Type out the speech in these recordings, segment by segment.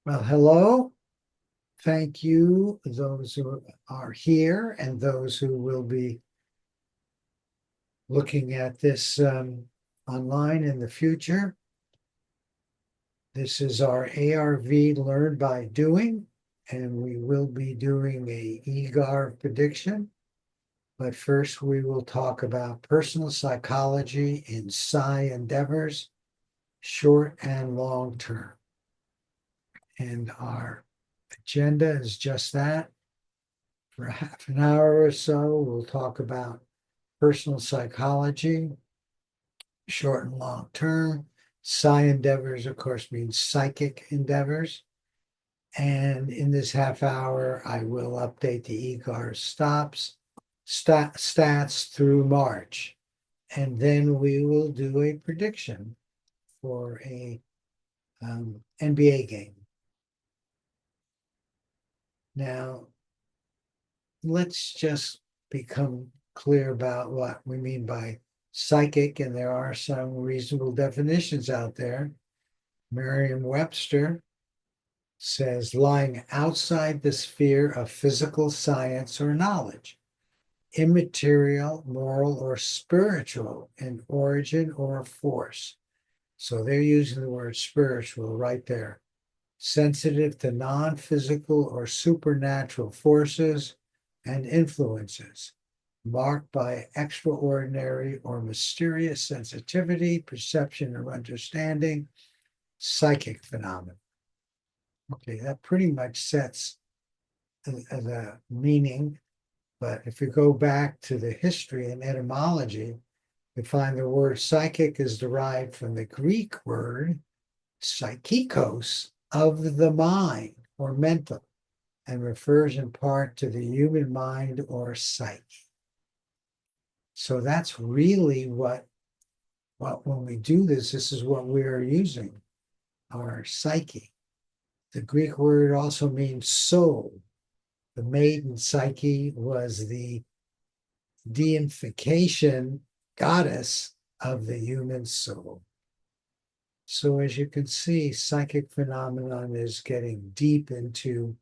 Well, hello. Thank you, those who are here and those who will be looking at this online in the future. This is our ARV Learn by Doing, and we will be doing a eGARV prediction. But first, we will talk about personal psychology in psi endeavors, short and long term. And our agenda is just that. For half an hour or so, we'll talk about personal psychology, short and long term. Psi endeavors, of course, means psychic endeavors. And in this half hour, I will update the eGARV stats through March. And then we will do a prediction for a NBA game. Now, let's just become clear about what we mean by psychic, and there are some reasonable definitions out there. Merriam-Webster says lying outside the sphere of physical science or knowledge, immaterial, moral, or spiritual in origin or force. So they're using the word spiritual right there. Sensitive to non-physical or supernatural forces and influences, marked by extraordinary or mysterious sensitivity, perception, or understanding, psychic phenomena. Okay, that pretty much sets the meaning. But if you go back to the history and etymology, you find the word psychic is derived from the Greek word psychikos, of the mind or mental, and refers in part to the human mind or psyche. So that's really what when we do this, this is what we are using, our psyche. The Greek word also means soul. The maiden Psyche was the deification goddess of the human soul. So as you can see, psychic phenomenon is getting deep into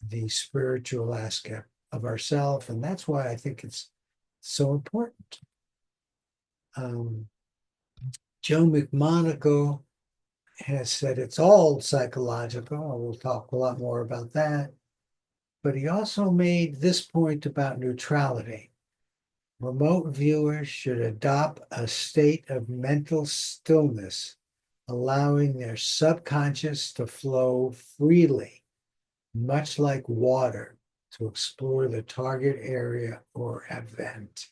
the spiritual aspect of ourself, and that's why I think it's so important. Joe McMonagle has said it's all psychological. We'll talk a lot more about that. But he also made this point about neutrality. Remote viewers should adopt a state of mental stillness, allowing their subconscious to flow freely, much like water, to explore the target area or event.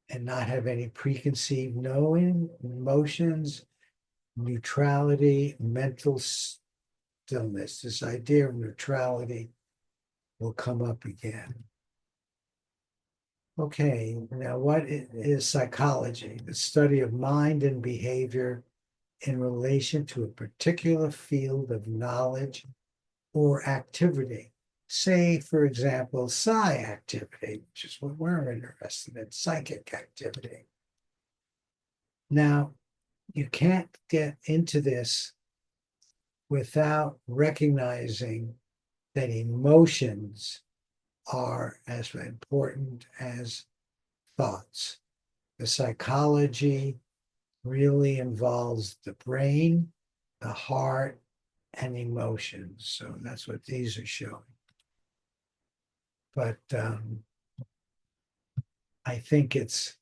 And not have any preconceived knowing, emotions, neutrality, mental stillness. This idea of neutrality will come up again. Okay, now what is psychology? The study of mind and behavior in relation to a particular field of knowledge or activity. Say, for example, psi activity, which is what we're interested in, psychic activity. Now, you can't get into this without recognizing that emotions are as important as thoughts. The psychology really involves the brain, the heart, and emotions. So that's what these are showing. But I think it's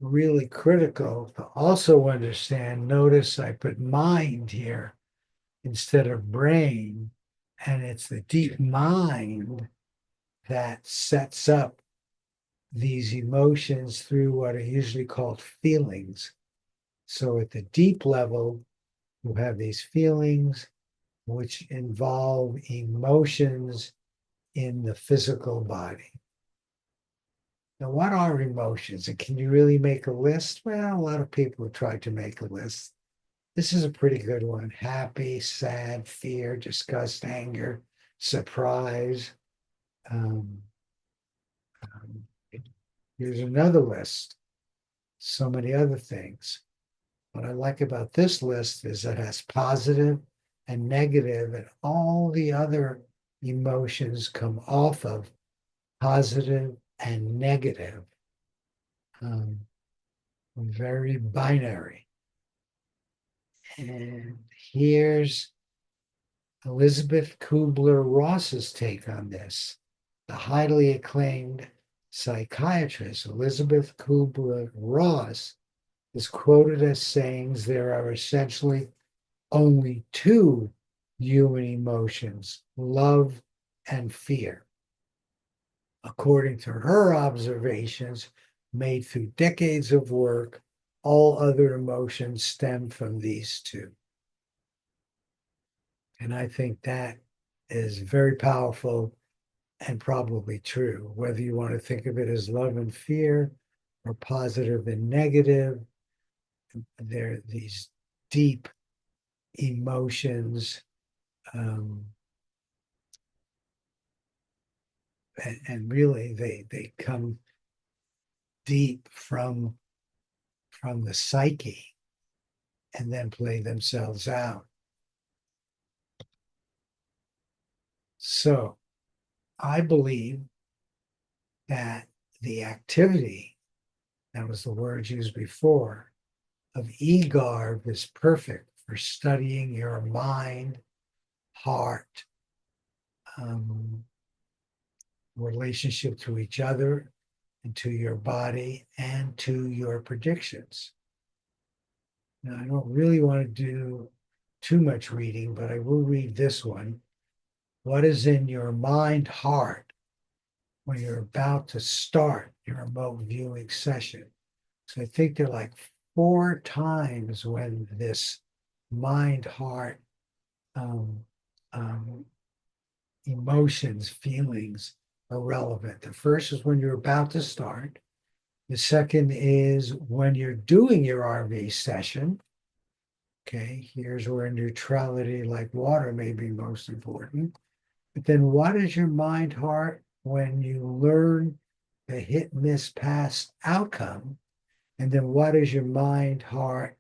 really critical to also understand, notice I put mind here instead of brain, and it's the deep mind that sets up these emotions through what are usually called feelings. So at the deep level, you have these feelings which involve emotions in the physical body. Now, what are emotions? And can you really make a list? Well, a lot of people have tried to make a list. This is a pretty good one. Happy, sad, fear, disgust, anger, surprise. Um, um, Here's another list. So many other things. What I like about this list is it has positive and negative, and all the other emotions come off of positive and negative. Very binary. And here's Elizabeth Kubler-Ross's take on this. The highly acclaimed psychiatrist Elizabeth Kubler-Ross is quoted as saying there are essentially only two human emotions, love and fear. According to her observations made through decades of work, all other emotions stem from these two. And I think that is very powerful and probably true, whether you want to think of it as love and fear or positive and negative. They're these deep emotions, and really they come deep from the psyche and then play themselves out. So I believe that the activity, that was the word used before, of eGARV is perfect for studying your mind, heart, relationship to each other and to your body and to your predictions. Now, I don't really want to do too much reading, but I will read this one. What is in your mind, heart, when you're about to start your remote viewing session? So I think there are like 4 times when this mind, heart, um, um, emotions, feelings are relevant. The first is when you're about to start. The second is when you're doing your RV session. Okay, here's where neutrality, like water, may be most important. But then what is your mind, heart, when you learn the hit, miss, pass outcome? And then what is your mind, heart,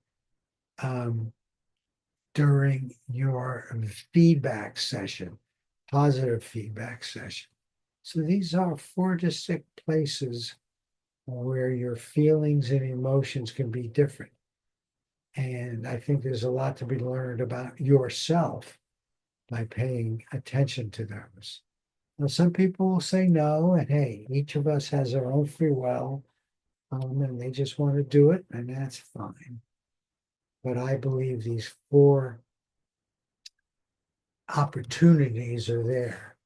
during your feedback session, positive feedback session? So these are 4 distinct places where your feelings and emotions can be different. And I think there's a lot to be learned about yourself by paying attention to those. Now, some people will say no, and hey, each of us has our own free will, and they just want to do it, and that's fine. But I believe these 4 opportunities are there.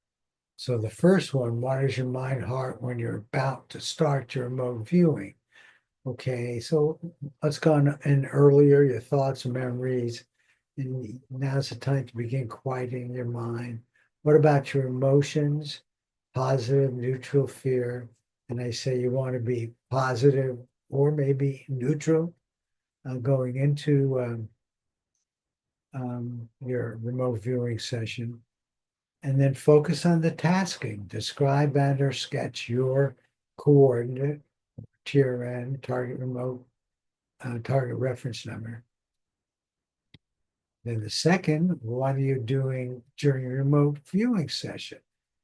So the first one, what is your mind, heart, when you're about to start your remote viewing? Okay, so let's go in earlier, your thoughts and memories. And now's the time to begin quieting your mind. What about your emotions? Positive, neutral, fear. And I say you want to be positive or maybe neutral going into your remote viewing session. And then focus on the tasking. Describe and or sketch your coordinate, TRN, target remote, target reference number. Then the second, what are you doing during your remote viewing session?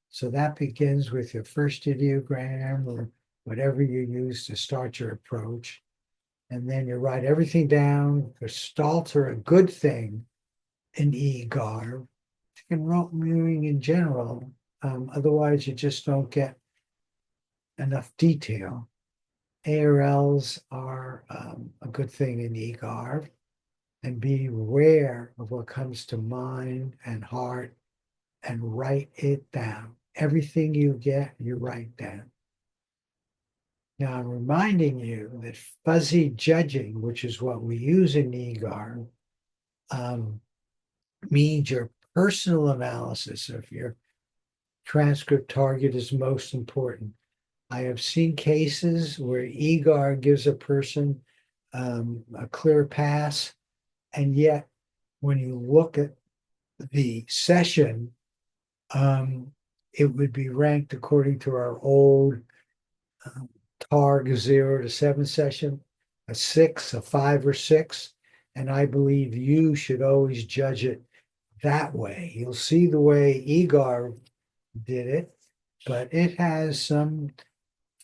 So that begins with your first ideogram or whatever you use to start your approach. And then you write everything down. Gestalts are a good thing in eGARV. In remote viewing in general, otherwise you just don't get enough detail. ARLs are a good thing in eGARV. And be aware of what comes to mind and heart and write it down. Everything you get, you write down. Now, I'm reminding you that fuzzy judging, which is what we use in eGARV, means your personal analysis of your transcript target is most important. I have seen cases where eGARV gives a person a clear pass, and yet when you look at the session, it would be ranked according to our old HARG 0 to 7 session, a 6, a 5, or 6. And I believe you should always judge it that way. You'll see the way eGARV did it, but it has some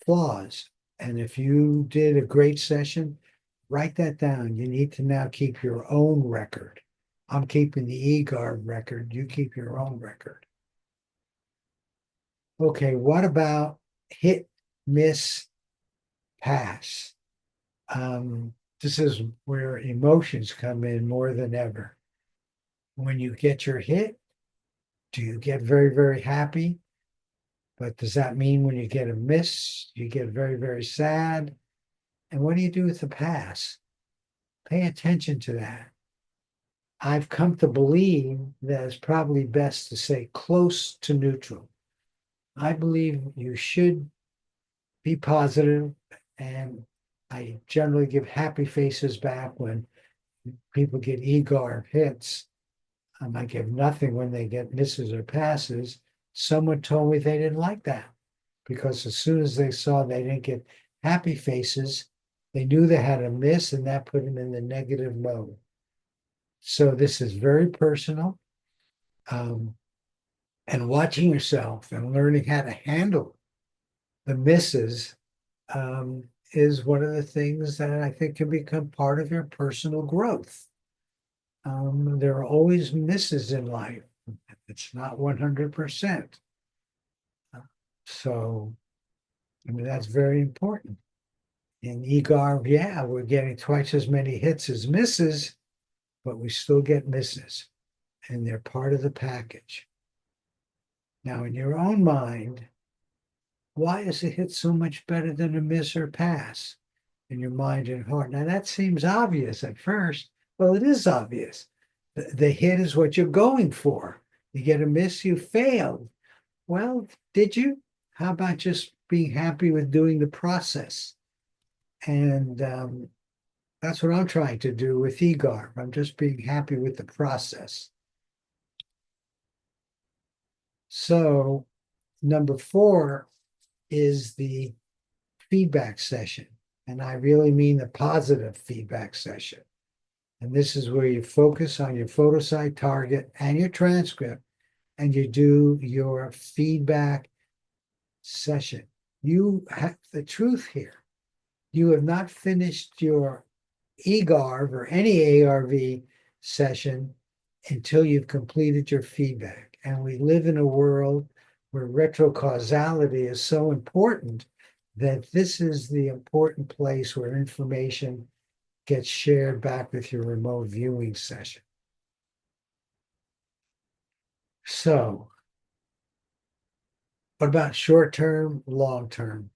flaws. And if you did a great session, write that down. You need to now keep your own record. I'm keeping the eGARV record. You keep your own record. Okay, what about hit, miss, pass? This is where emotions come in more than ever. When you get your hit, do you get very, very happy? But does that mean when you get a miss, you get very, very sad? And what do you do with the pass? Pay attention to that. I've come to believe that it's probably best to say close to neutral. I believe you should be positive, and I generally give happy faces back when people get eGARV hits. I give nothing when they get misses or passes. Someone told me they didn't like that because as soon as they saw they didn't get happy faces, they knew they had a miss, and that put them in the negative mode. So this is very personal. And watching yourself and learning how to handle the misses is one of the things that I think can become part of your personal growth. There are always misses in life. It's not 100%. So, I mean, that's very important. In eGARV, yeah, we're getting twice as many hits as misses, but we still get misses, and they're part of the package. Now, in your own mind, why is a hit so much better than a miss or pass in your mind and heart? Now, that seems obvious at first. Well, it is obvious. The hit is what you're going for. You get a miss, you failed. Well, did you? How about just being happy with doing the process? And that's what I'm trying to do with eGARV. I'm just being happy with the process. So, number 4 is the feedback session. And I really mean the positive feedback session. And this is where you focus on your photosite target and your transcript, and you do your feedback session. You have the truth here. You have not finished your eGARV or any ARV session until you've completed your feedback. And we live in a world where retrocausality is so important that this is the important place where information gets shared back with your remote viewing session. So, what about short term, long term?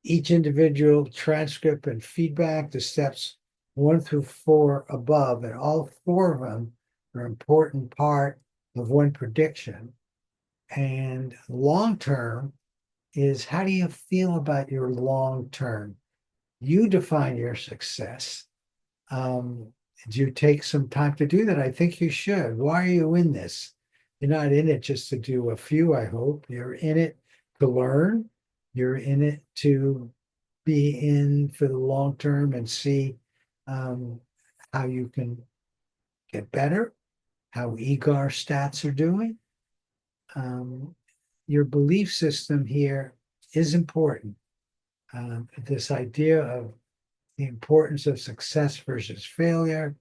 Each individual transcript and feedback, the steps 1 through 4 above, and all 4 of them are an important part of one prediction. And long term is, how do you feel about your long term? You define your success. Do you take some time to do that? I think you should. Why are you in this? You're not in it just to do a few, I hope. You're in it to learn. You're in it to be in for the long term and see how you can get better, how eGAR stats are doing. Your belief system here is important. This idea of the importance of success versus failure.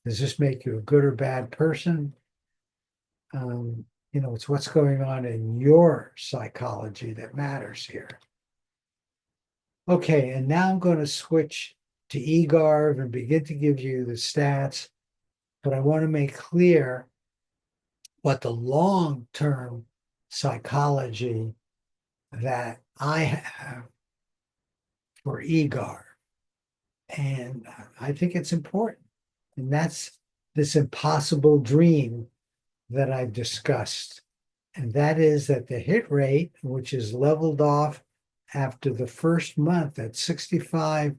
Does this make you a good or bad person? It's what's going on in your psychology that matters here. Okay, and now I'm going to switch to eGARV and begin to give you the stats, but I want to make clear what the long-term psychology that I have for eGARV. And I think it's important. And that's this impossible dream that I've discussed. And that is that the hit rate, which is leveled off after the first month at 65%,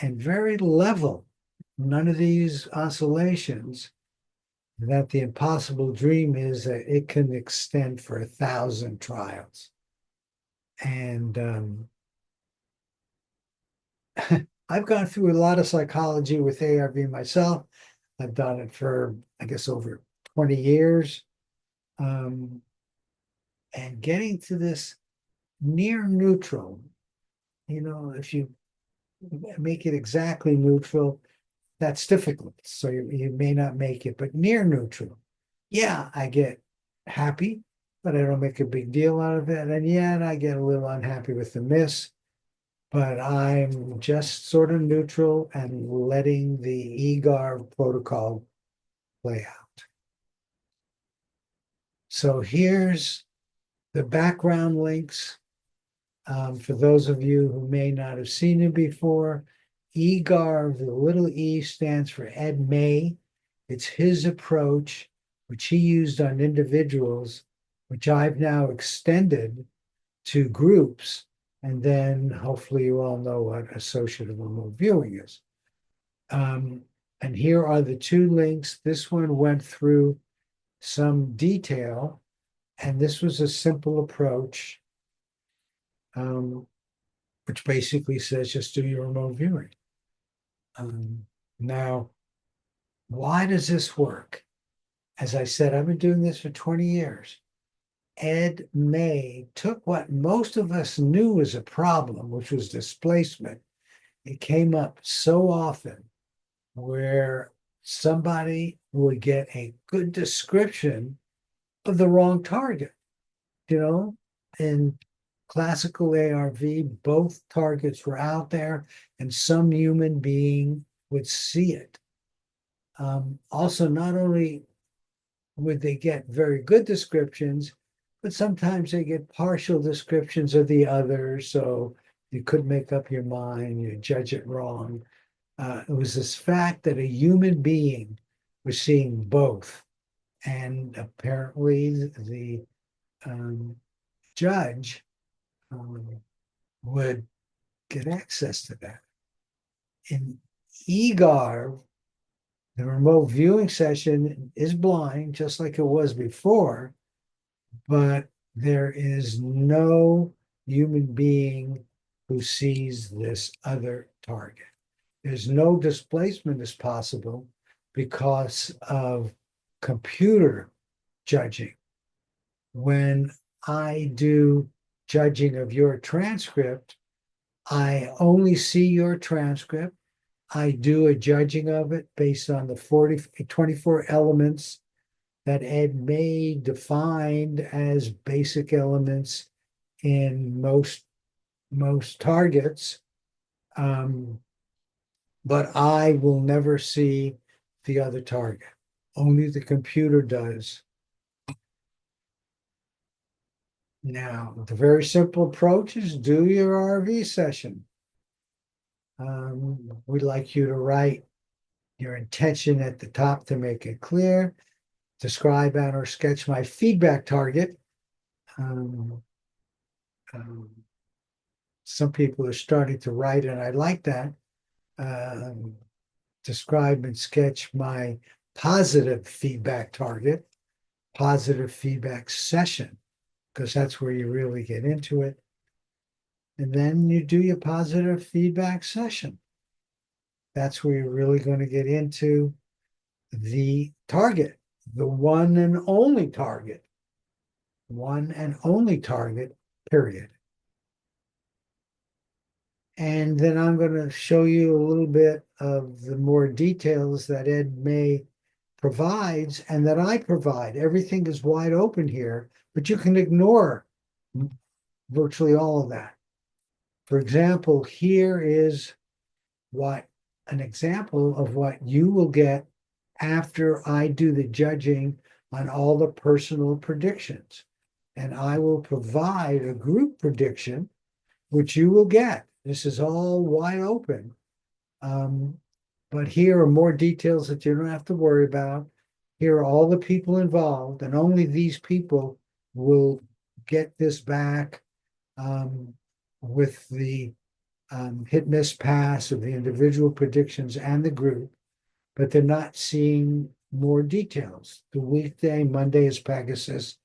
and very level, none of these oscillations, that the impossible dream is that it can extend for 1,000 trials. And I've gone through a lot of psychology with ARV myself. I've done it for, I guess, over 20 years. Um, and getting to this near neutral, if you make it exactly neutral, that's difficult. So you may not make it, but near neutral. Yeah, I get happy, but I don't make a big deal out of it. And yet I get a little unhappy with the miss, but I'm just sort of neutral and letting the eGARV protocol play out. So here's the background links. For those of you who may not have seen it before, eGARV, the little e stands for Ed May. It's his approach, which he used on individuals, which I've now extended to groups. And then hopefully you all know what associative remote viewing is. And here are the two links. This one went through some detail, and this was a simple approach, which basically says just do your remote viewing. Now, why does this work? As I said, I've been doing this for 20 years. Ed May took what most of us knew was a problem, which was displacement. It came up so often where somebody would get a good description of the wrong target. In classical ARV, both targets were out there, and some human being would see it. Also, not only would they get very good descriptions, but sometimes they get partial descriptions of the other. So you could make up your mind, you judge it wrong. It was this fact that a human being was seeing both. And apparently the judge would get access to that. In eGARV, the remote viewing session is blind, just like it was before, but there is no human being who sees this other target. There's no displacement is possible because of computer judging. When I do judging of your transcript, I only see your transcript. I do a judging of it based on the 24 elements that Ed May defined as basic elements in most targets. But I will never see the other target. Only the computer does. Now, the very simple approach is do your RV session. We'd like you to write your intention at the top to make it clear. Describe and or sketch my feedback target. Some people are starting to write, and I like that. Describe and sketch my positive feedback target, positive feedback session, because that's where you really get into it. And then you do your positive feedback session. That's where you're really going to get into the target, the one and only target, period. And then I'm going to show you a little bit of the more details that Ed May provides and that I provide. Everything is wide open here, but you can ignore virtually all of that. For example, here is an example of what you will get after I do the judging on all the personal predictions. And I will provide a group prediction, which you will get. This is all wide open. But here are more details that you don't have to worry about. Here are all the people involved, and only these people will get this back with the hit, miss, pass of the individual predictions and the group, but they're not seeing more details. The weekday, Monday is Pegasus.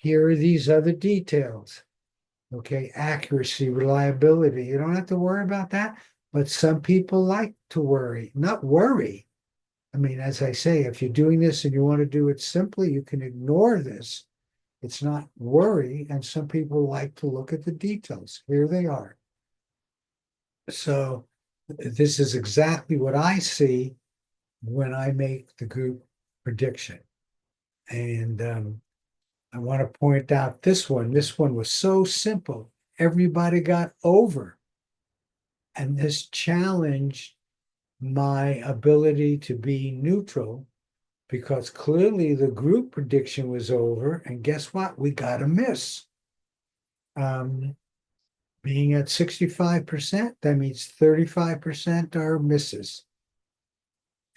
here are these other details. Okay, accuracy, reliability. You don't have to worry about that, but some people like to worry, not worry. I mean, as I say, if you're doing this and you want to do it simply, you can ignore this. It's not worry, and some people like to look at the details. Here they are. So this is exactly what I see when I make the group prediction. And I want to point out this one. This one was so simple. Everybody got over. And this challenged my ability to be neutral because clearly the group prediction was over. And guess what? We got a miss. Being at 65%, that means 35% are misses.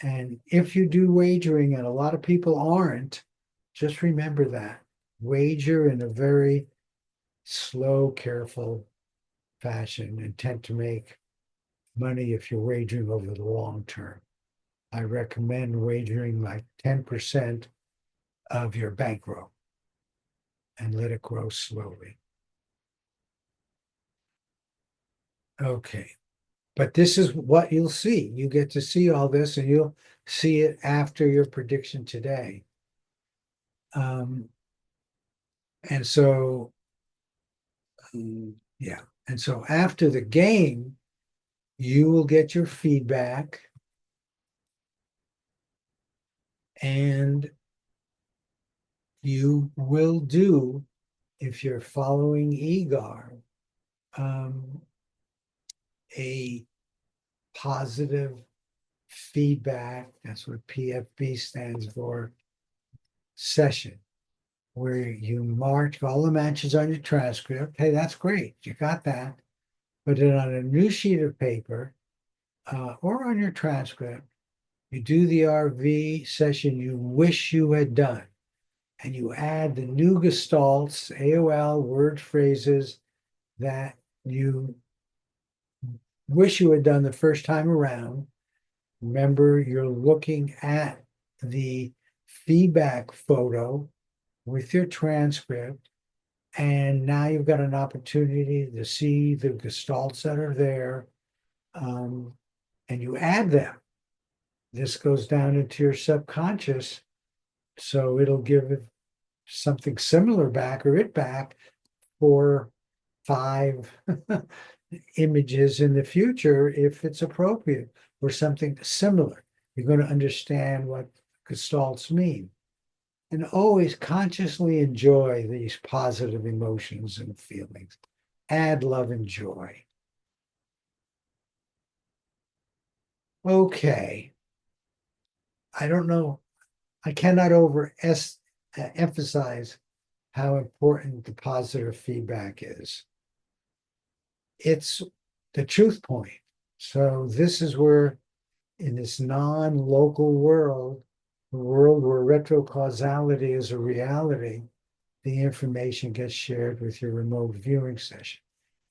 And if you do wagering, and a lot of people aren't, just remember that. Wager in a very slow, careful fashion and tend to make money if you're wagering over the long term. I recommend wagering like 10% of your bankroll and let it grow slowly. Okay. But this is what you'll see. You get to see all this and you'll see it after your prediction today. And so, yeah. And so after the game, you will get your feedback and you will do, if you're following eGARV, a positive feedback, that's what PFB stands for, session, where you mark all the matches on your transcript. Hey, that's great. You got that. But then on a new sheet of paper or on your transcript, you do the RV session you wish you had done. And you add the new gestalts, AOL, word phrases that you wish you had done the first time around. Remember, you're looking at the feedback photo with your transcript, and now you've got an opportunity to see the gestalts that are there, and you add them. This goes down into your subconscious, so it'll give it something similar back or it back for 5 images in the future if it's appropriate, or something similar. You're going to understand what gestalts mean. And always consciously enjoy these positive emotions and feelings. Add love and joy. Okay. I don't know. I cannot emphasize how important the positive feedback is. It's the truth point. So this is where, in this non-local world, the world where retrocausality is a reality, the information gets shared with your remote viewing session,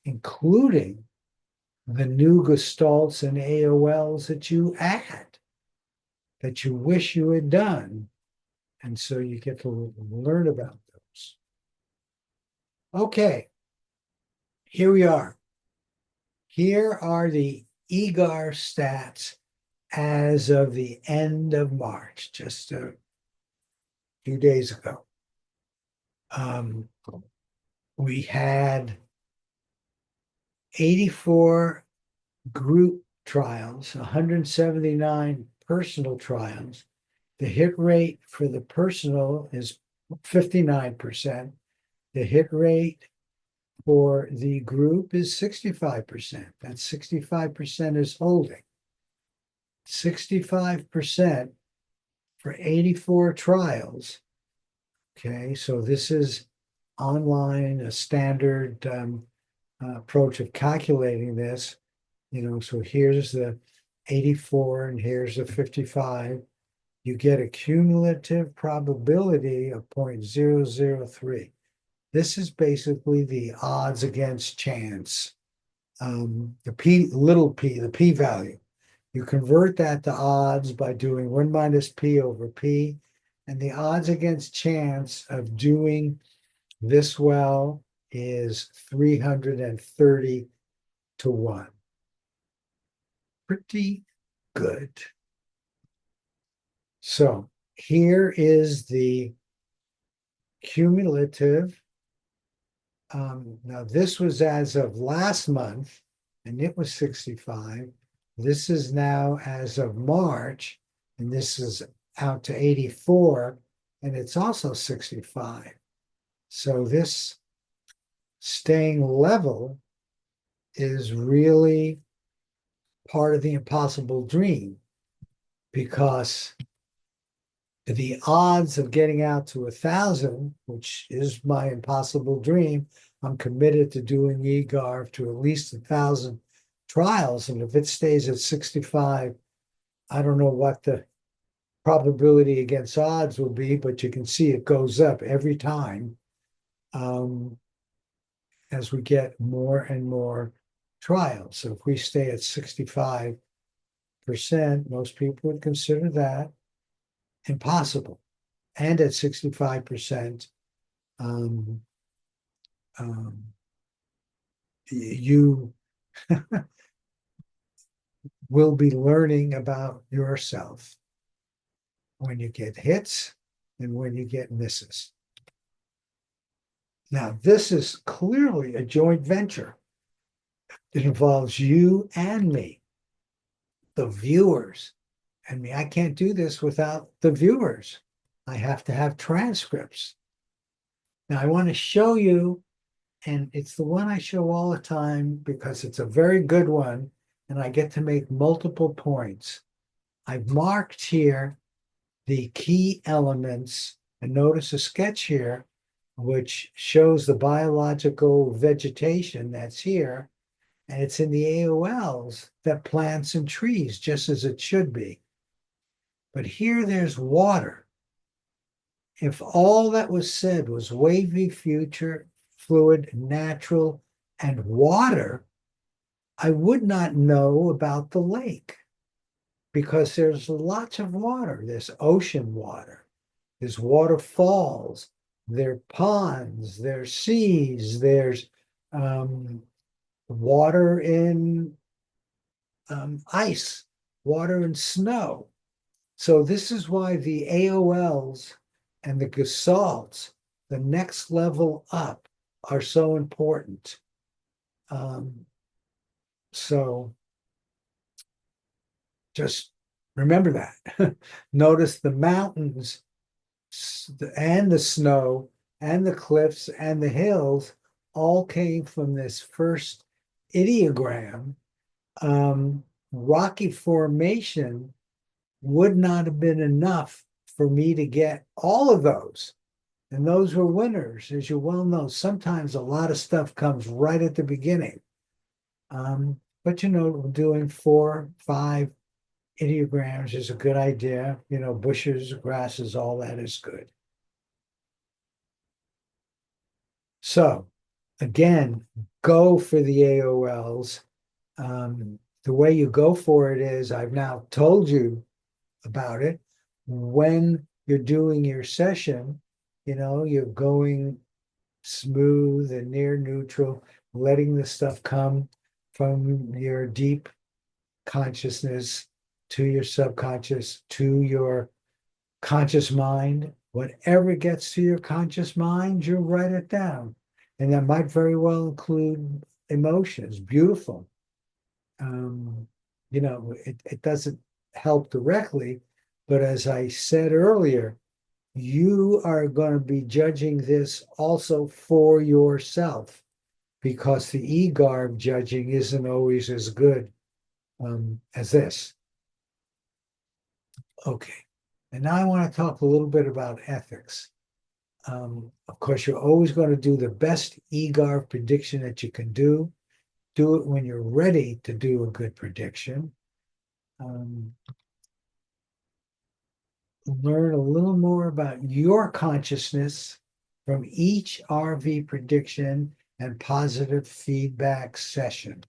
including the new gestalts and AOLs that you add, that you wish you had done. And so you get to learn about those. Okay, here we are. Here are the eGARV stats as of the end of March, just a few days ago. We had 84 group trials, 179 personal trials. The hit rate for the personal is 59%. The hit rate for the group is 65%. That 65% is holding. 65% for 84 trials. Okay, so this is online, a standard approach of calculating this. So here's the 84 and here's the 55. You get a cumulative probability of 0.003. This is basically the odds against chance. The p-value. You convert that to odds by doing 1 minus p over p, and the odds against chance of doing This well is 330 to 1. Pretty good. So here is the cumulative. Now, this was as of last month, and it was 65. This is now as of March, and this is out to 84, and it's also 65. So this staying level is really part of the impossible dream, because the odds of getting out to 1,000, which is my impossible dream, I'm committed to doing eGARV to at least 1,000 trials. And if it stays at 65, I don't know what the probability against odds will be, but you can see it goes up every time as we get more and more trials. So if we stay at 65%, most people would consider that impossible. And at 65%, um, you will be learning about yourself when you get hits and when you get misses. Now, this is clearly a joint venture. It involves you and me, the viewers, and me. I can't do this without the viewers. I have to have transcripts. Now, I want to show you, and it's the one I show all the time because it's a very good one, and I get to make multiple points. I've marked here the key elements, and notice a sketch here, which shows the biological vegetation that's here, and it's in the AOLs that plants and trees, just as it should be. But here there's water. If all that was said was wavy, future, fluid, natural, and water, I would not know about the lake, because there's lots of water. There's ocean water, there's waterfalls, there are ponds, there's seas, there's water in ice, water in snow. So this is why the AOLs and the gesalts, the next level up, are so important. So just remember that. Notice the mountains and the snow and the cliffs and the hills all came from this first ideogram. Rocky formation would not have been enough for me to get all of those. And those were winners, as you well know. Sometimes a lot of stuff comes right at the beginning. But doing 4, 5 ideograms is a good idea. Bushes, grasses, all that is good. So again, go for the AOLs. The way you go for it is, I've now told you about it. When you're doing your session, you're going smooth and near neutral, letting the stuff come from your deep consciousness to your subconscious, to your conscious mind. Whatever gets to your conscious mind, you write it down. And that might very well include emotions. Beautiful. It doesn't help directly, but as I said earlier, you are going to be judging this also for yourself, because the eGARV judging isn't always as good as this. Okay, and now I want to talk a little bit about ethics. Of course, you're always going to do the best eGARV prediction that you can do. Do it when you're ready to do a good prediction. Learn a little more about your consciousness from each RV prediction and positive feedback session.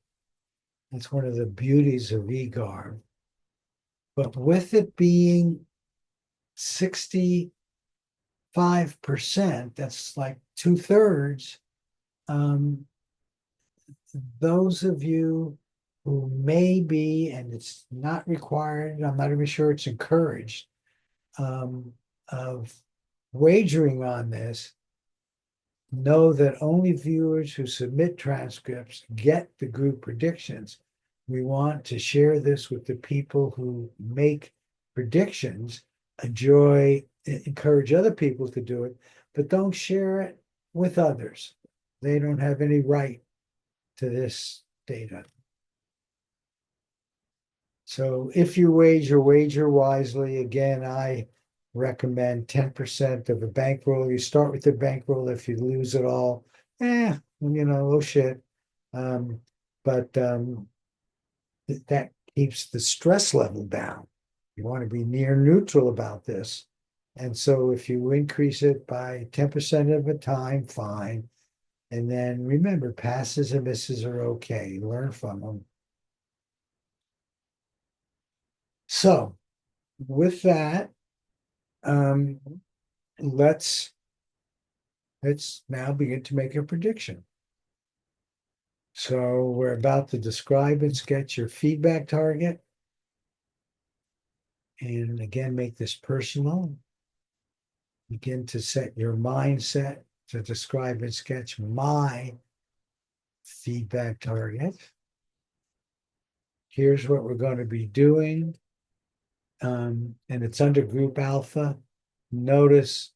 That's one of the beauties of eGARV. But with it being 60 5%, that's like 2/3. Those of you who may be, and it's not required, I'm not even sure it's encouraged, of wagering on this, know that only viewers who submit transcripts get the group predictions. We want to share this with the people who make predictions, encourage other people to do it, but don't share it with others. They don't have any right to this data. So if you wager wisely. Again, I recommend 10% of a bankroll. You start with the bankroll. If you lose it all, oh shit. Um, but that keeps the stress level down. You want to be near neutral about this. And so if you increase it by 10% of the time, fine. And then remember, passes and misses are okay. Learn from them. So with that, um, let's now begin to make a prediction. So we're about to describe and sketch your feedback target. And again, make this personal. Begin to set your mindset to describe and sketch my feedback target. Here's what we're going to be doing. And it's under group alpha. Notice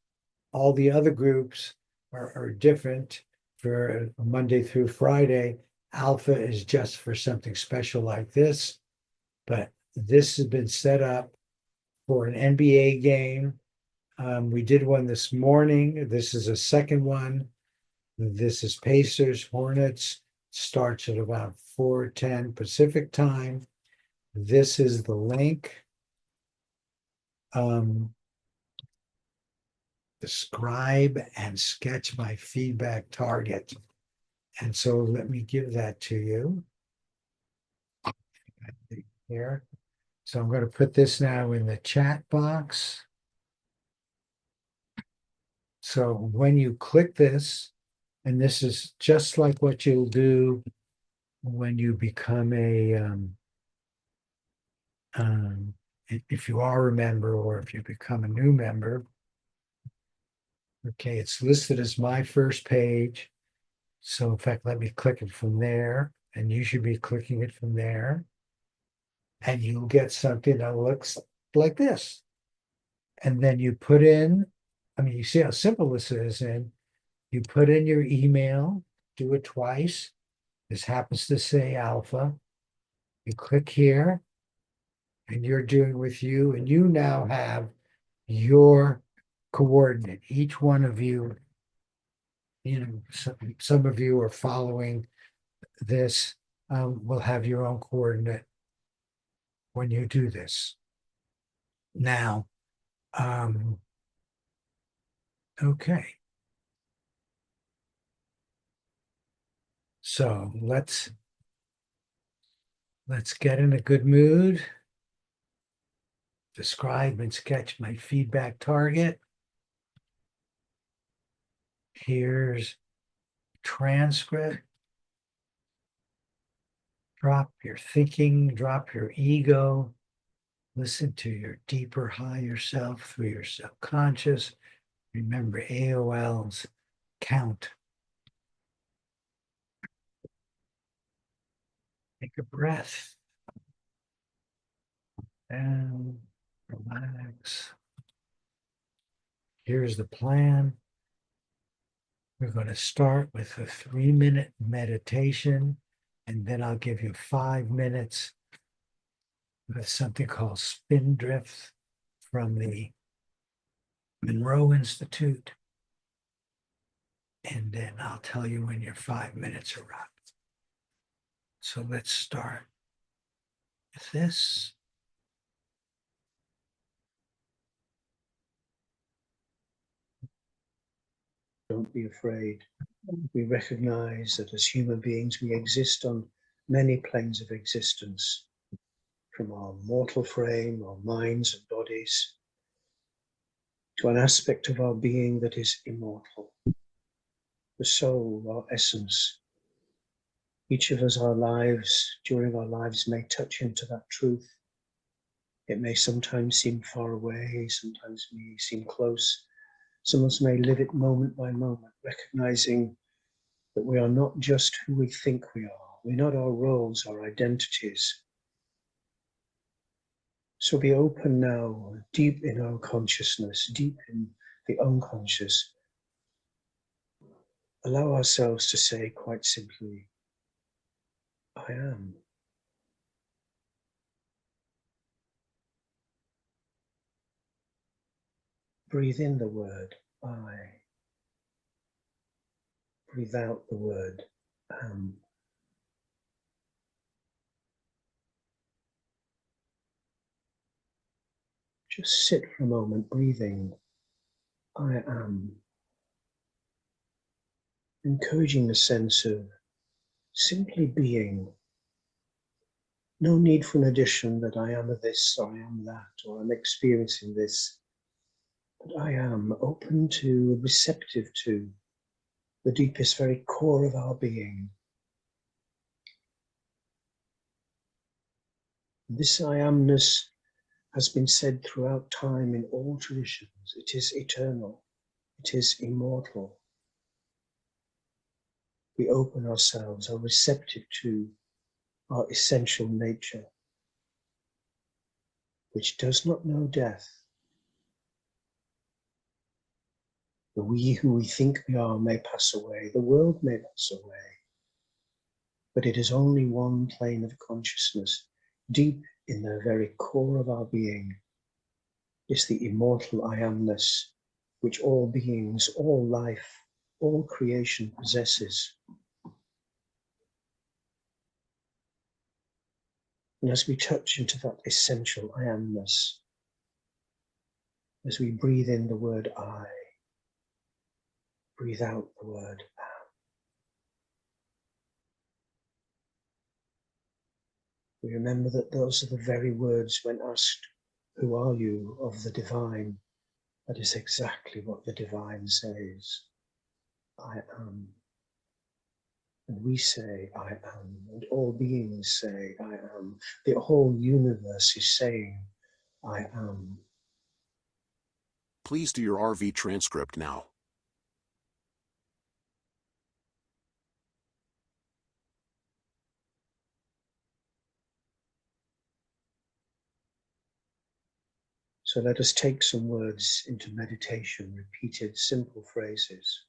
all the other groups are different for Monday through Friday. Alpha is just for something special like this, but this has been set up for an NBA game. We did one this morning. This is a second one. This is Pacers Hornets. Starts at about 4:10 Pacific time. This is the link. Describe and sketch my feedback target. And so let me give that to you here. So I'm going to put this now in the chat box. So when you click this, and this is just like what you'll do when you become if you are a member or if you become a new member. Okay, it's listed as my first page. So in fact, let me click it from there, and you should be clicking it from there. And you'll get something that looks like this. And then you put in, you see how simple this is, and you put in your email, do it twice. This happens to say alpha. You click here, and you're doing with you, and you now have your coordinate. Each one of you, some of you are following this, will have your own coordinate when you do this. Now, okay. So let's get in a good mood. Describe and sketch my feedback target. Here's transcript. Drop your thinking, drop your ego. Listen to your deeper, higher self through your subconscious. Remember AOL's count. Take a breath and relax. Here's the plan. We're going to start with a 3-minute meditation, and then I'll give you 5 minutes with something called spin drift from the Monroe Institute. And then I'll tell you when your 5 minutes are up. So let's start with this. Don't be afraid. We recognize that as human beings, we exist on many planes of existence, from our mortal frame, our minds and bodies, to an aspect of our being that is immortal, the soul, our essence. Each of us, during our lives, may touch into that truth. It may sometimes seem far away, sometimes may seem close. Some of us may live it moment by moment, recognizing that we are not just who we think we are. We're not our roles, our identities. So be open now, deep in our consciousness, deep in the unconscious. Allow ourselves to say quite simply, I am. Breathe in the word, I. Breathe out the word, am. Just sit for a moment, breathing, I am. Encouraging the sense of simply being. No need for an addition that I am this, or I am that, or I'm experiencing this. But I am open to, receptive to the deepest, very core of our being. This I amness has been said throughout time in all traditions. It is eternal. It is immortal. We open ourselves, are receptive to our essential nature, which does not know death. The we who we think we are may pass away, the world may pass away, but it is only one plane of consciousness, deep in the very core of our being, is the immortal I amness, which all beings, all life, all creation possesses. And as we touch into that essential I amness, as we breathe in the word I, breathe out the word am, we remember that those are the very words when asked, who are you, of the divine? That is exactly what the divine says. I am. And we say, I am. And all beings say, I am. The whole universe is saying, I am. Please do your RV transcript now. So let us take some words into meditation, repeated simple phrases.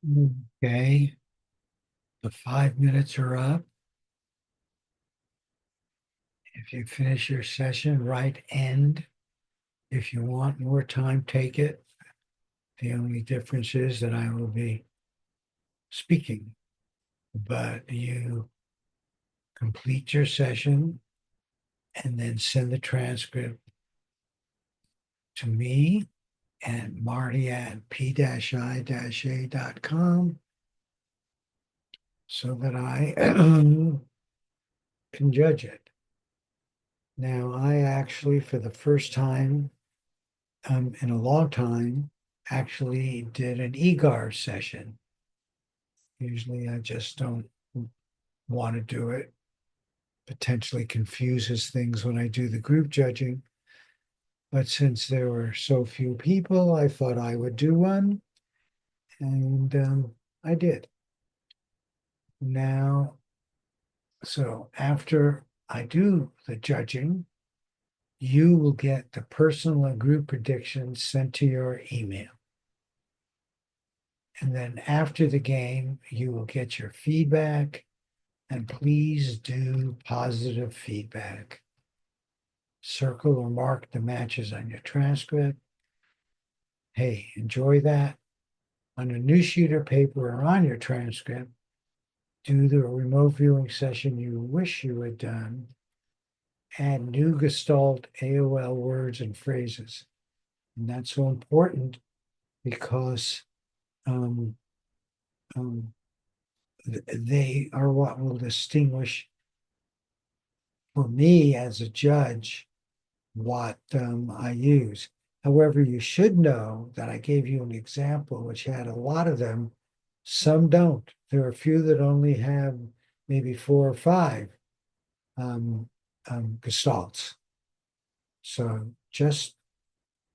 Okay, the 5 minutes are up. If you finish your session, write end. If you want more time, take it. The only difference is that I will be speaking, but you complete your session and then send the transcript to me at marty@p-i-a.com so that I can judge it. Now, I actually, for the first time in a long time, actually did an eGARV session. Usually I just don't want to do it. Potentially confuses things when I do the group judging. But since there were so few people, I thought I would do one. And I did. Now, so after I do the judging, you will get the personal and group predictions sent to your email. And then after the game, you will get your feedback. And please do positive feedback. Circle or mark the matches on your transcript. Hey, enjoy that. On a new sheet of paper or on your transcript, do the remote viewing session you wish you had done. Add new Gestalt AOL words and phrases. And that's so important because um, um, they are what will distinguish for me as a judge what I use. However, you should know that I gave you an example which had a lot of them. Some don't. There are a few that only have maybe 4 or 5 gestalts. So just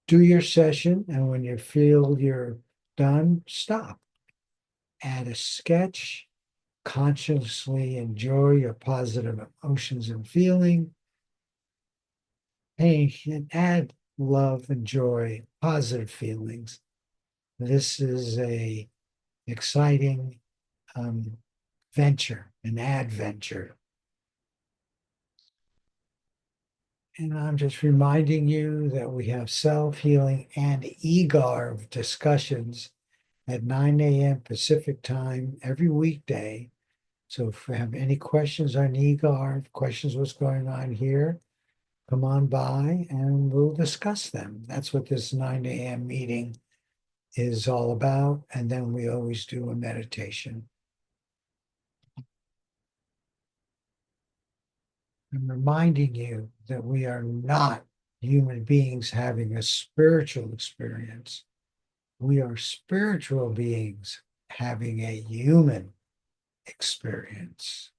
do your session, and when you feel you're done, stop. Add a sketch, consciously enjoy your positive emotions and feeling. Hey, and add love and joy, positive feelings. This is a exciting venture, an adventure. And I'm just reminding you that we have self-healing and eGARV discussions at 9 a.m. Pacific time every weekday. So if you have any questions on eGARV, questions what's going on here, come on by and we'll discuss them. That's what this 9 a.m. meeting is all about. And then we always do a meditation. I'm reminding you that we are not human beings having a spiritual experience. We are spiritual beings having a human experience.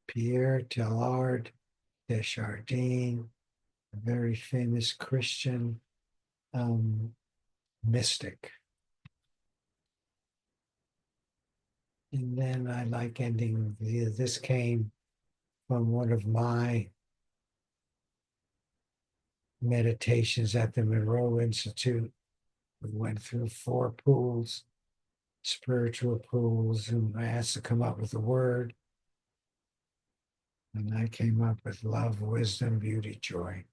Pierre Teilhard de Chardin, a very famous Christian mystic. And then I like ending, this came from one of my meditations at the Monroe Institute. We went through 4 pools, spiritual pools, and I asked to come up with a word. And I came up with love, wisdom, beauty, joy.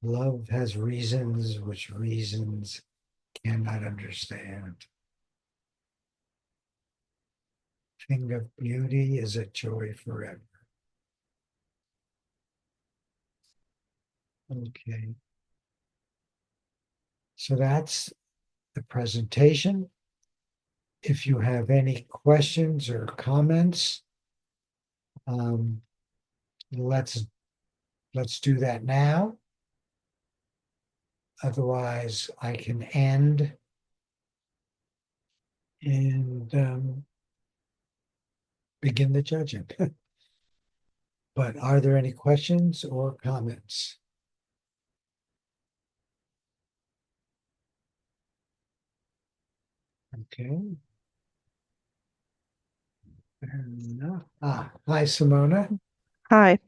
Love has reasons which reasons cannot understand. Thing of beauty is a joy forever. Okay. So that's the presentation. If you have any questions or comments, um, let's do that now. Otherwise, I can end and begin the judging. But are there any questions or comments? Okay. Fair enough. Hi, Simona. Hi.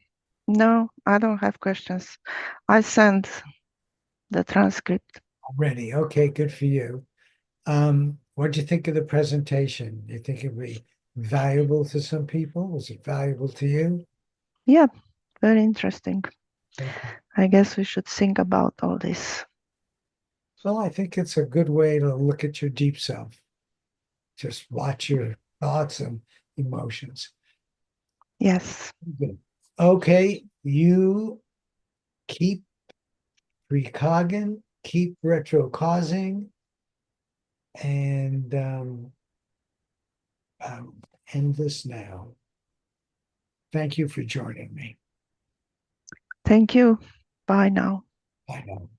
No, I don't have questions. I sent the transcript. Already. Okay, good for you. What do you think of the presentation? You think it'd be valuable to some people? Was it valuable to you? Yeah, very interesting. Okay. I guess we should think about all this. Well, I think it's a good way to look at your deep self. Just watch your thoughts and emotions. Yes. Good. Okay, you keep precogging, keep retrocausing, and end this now. Thank you for joining me. Thank you. Bye now. Bye now.